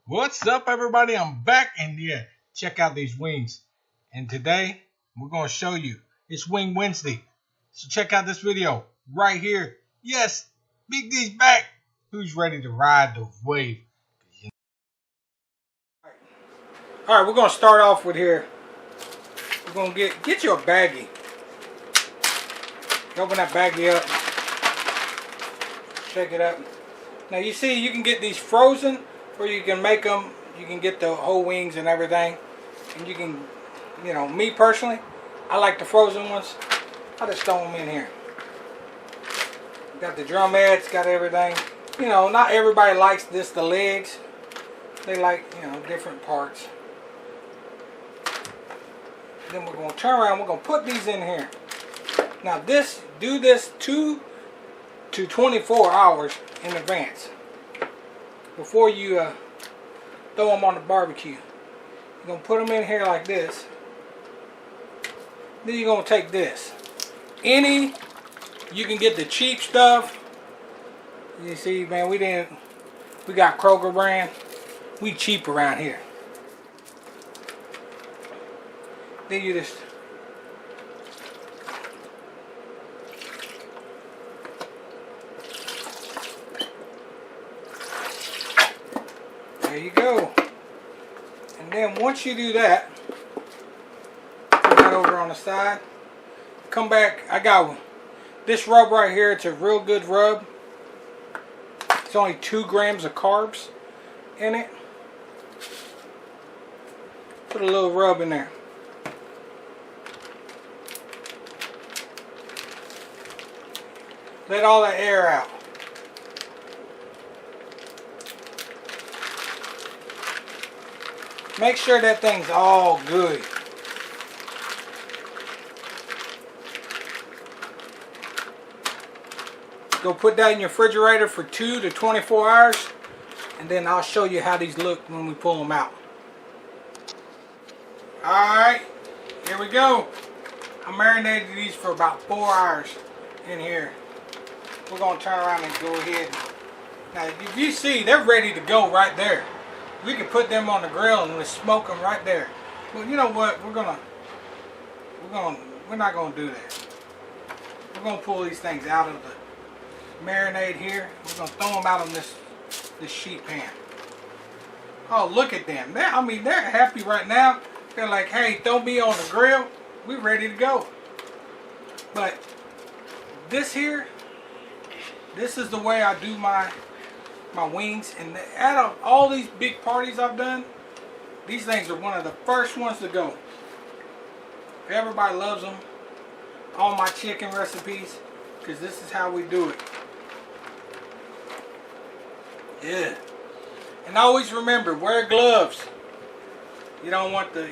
What's up, everybody? I'm back, and yeah, check out these wings. And today we're going to show you it's Wing Wednesday. So check out this video right here. Yes, Big D's back. Who's ready to ride the wave? All right, we're going to start off with here. We're going to get you a baggie. Open that baggie up. Check it out. Now you see, you can get these frozen, or you can make them. You can get the whole wings and everything, and you can, you know, me personally, I like the frozen ones. I just throw them in here. Got the drumettes, got everything. You know, not everybody likes the legs. They like, you know, different parts. Then we're going to turn around. We're going to put these in here. Now do this 2 to 24 hours in advance before you throw them on the barbecue. You're going to put them in here like this. Then you're going to take this. You can get the cheap stuff. You see, man, we got Kroger brand. We cheap around here. Then you just there you go. And then once you do that, put that over on the side. Come back. I got this rub right here. It's a real good rub. It's only 2 grams of carbs in it. Put a little rub in there. Let all that air out. Make sure that thing's all good. Go put that in your refrigerator for 2 to 24 hours, and then I'll show you how these look when we pull them out. Alright, here we go. I marinated these for about 4 hours in here. We're going to turn around and go ahead. Now, if you see, they're ready to go right there. We can put them on the grill and we'll smoke them right there. Well, you know what? We're not gonna do that. We're gonna pull these things out of the marinade here. We're gonna throw them out on this sheet pan. Oh, look at them! They're happy right now. They're like, hey, throw me on the grill. We're ready to go. But this here, this is the way I do my wings, and out of all these big parties I've done, these things are one of the first ones to go. Everybody loves them. All my chicken recipes, because this is how we do it. Yeah. And always remember, wear gloves. You don't want the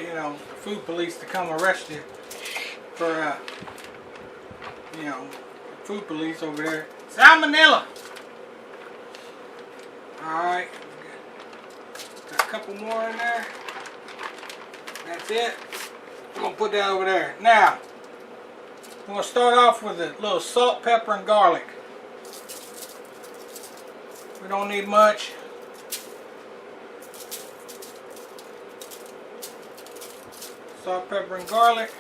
food police to come arrest you for food police over there. Salmonella. Alright, got a couple more in there. That's it. We're going to put that over there. Now, we're going to start off with a little salt, pepper, and garlic. We don't need much. Salt, pepper, and garlic.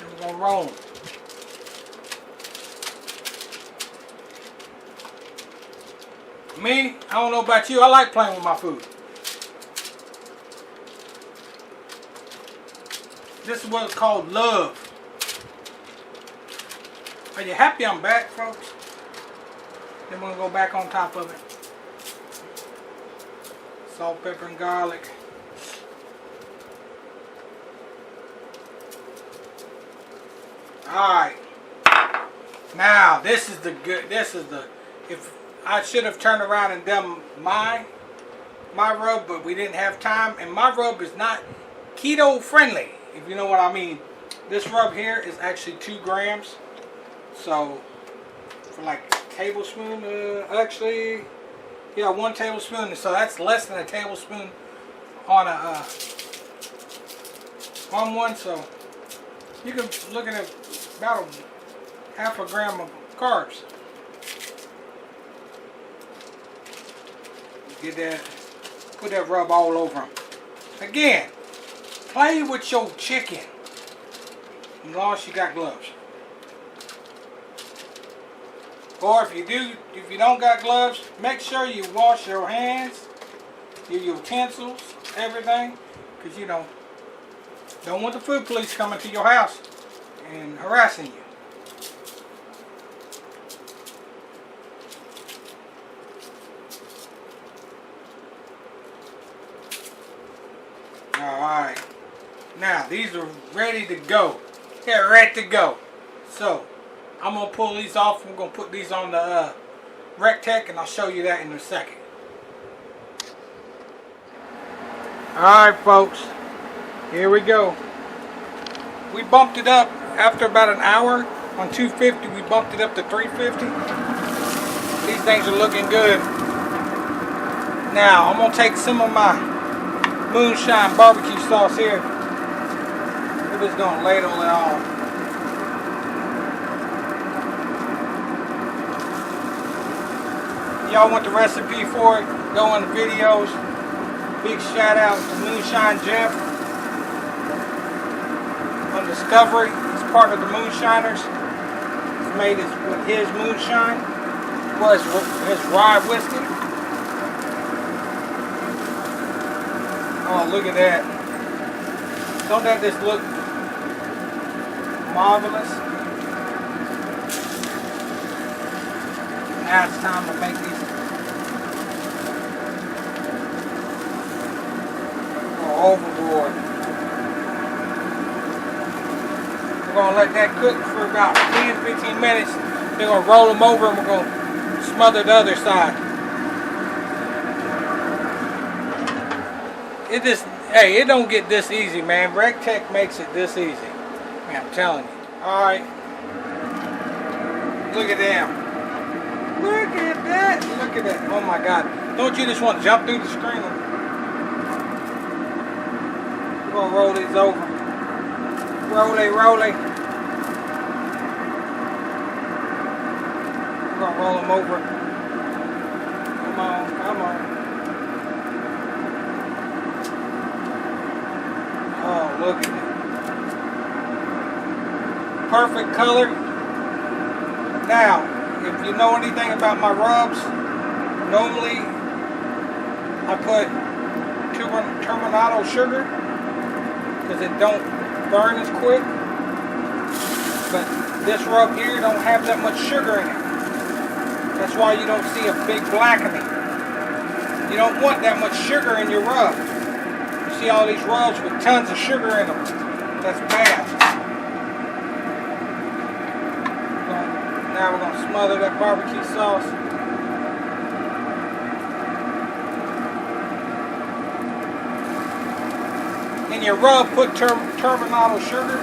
And we're going to roll them. Me, I don't know about you, I like playing with my food. This is what's called love. Are you happy I'm back, folks? Then we're going to go back on top of it. Salt, pepper, and garlic. Alright. Now, this is the good, if I should have turned around and done my rub, but we didn't have time. And my rub is not keto friendly, if you know what I mean. This rub here is actually 2 grams. So, for like a tablespoon, actually, yeah, 1 tablespoon. So that's less than a tablespoon on one. So, you can look at about half a gram of carbs. Get that, put that rub all over them. Again, play with your chicken. As long as you got gloves. Or if you don't got gloves, make sure you wash your hands, your utensils, everything, because you don't want the food police coming to your house and harassing you. Alright, now these are ready to go. They're ready to go. So, I'm going to pull these off. We're going to put these on the Rectech, and I'll show you that in a second. Alright folks, here we go. We bumped it up after about an hour on 250. We bumped it up to 350. These things are looking good. Now, I'm going to take some of my moonshine barbecue sauce here. We're just going to ladle it all. Y'all want the recipe for it? Go in the videos. Big shout out to Moonshine Jeff on Discovery. He's part of the Moonshiners. He's made it with his moonshine. Well, his rye whiskey. Oh, look at that. Don't that just look marvelous? Now it's time to make these. Go overboard. We're going to let that cook for about 10-15 minutes. Then we're going to roll them over and we're going to smother the other side. It just, hey, it don't get this easy, man. Rectech makes it this easy. Man, I'm telling you. Alright. Look at them. Look at that. Look at that. Oh my God. Don't you just want to jump through the screen? We're going to roll these over. Roll it. We're going to roll them over. Come on. Oh, look at it. Perfect color. Now, if you know anything about my rubs, normally I put terminato sugar because it don't burn as quick. But this rub here don't have that much sugar in it. That's why you don't see a big blackening. You don't want that much sugar in your rub. You see all these rubs with tons of sugar in them. That's bad. Now we're going to smother that barbecue sauce. In your rub, put terminato sugar.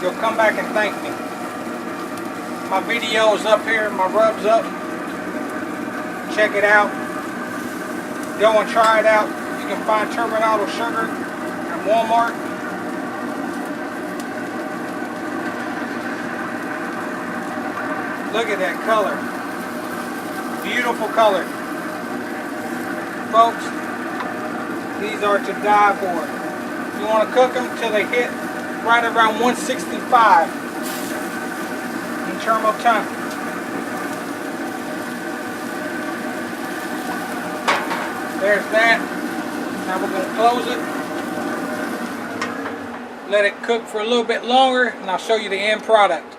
You'll come back and thank me. My video is up here, my rub's up. Check it out. Go and try it out. You can find terminato sugar at Walmart. Look at that color. Beautiful color. Folks, these are to die for. You want to cook them till they hit right around 165 in term of time. There's that. Now we're going to close it. Let it cook for a little bit longer and I'll show you the end product.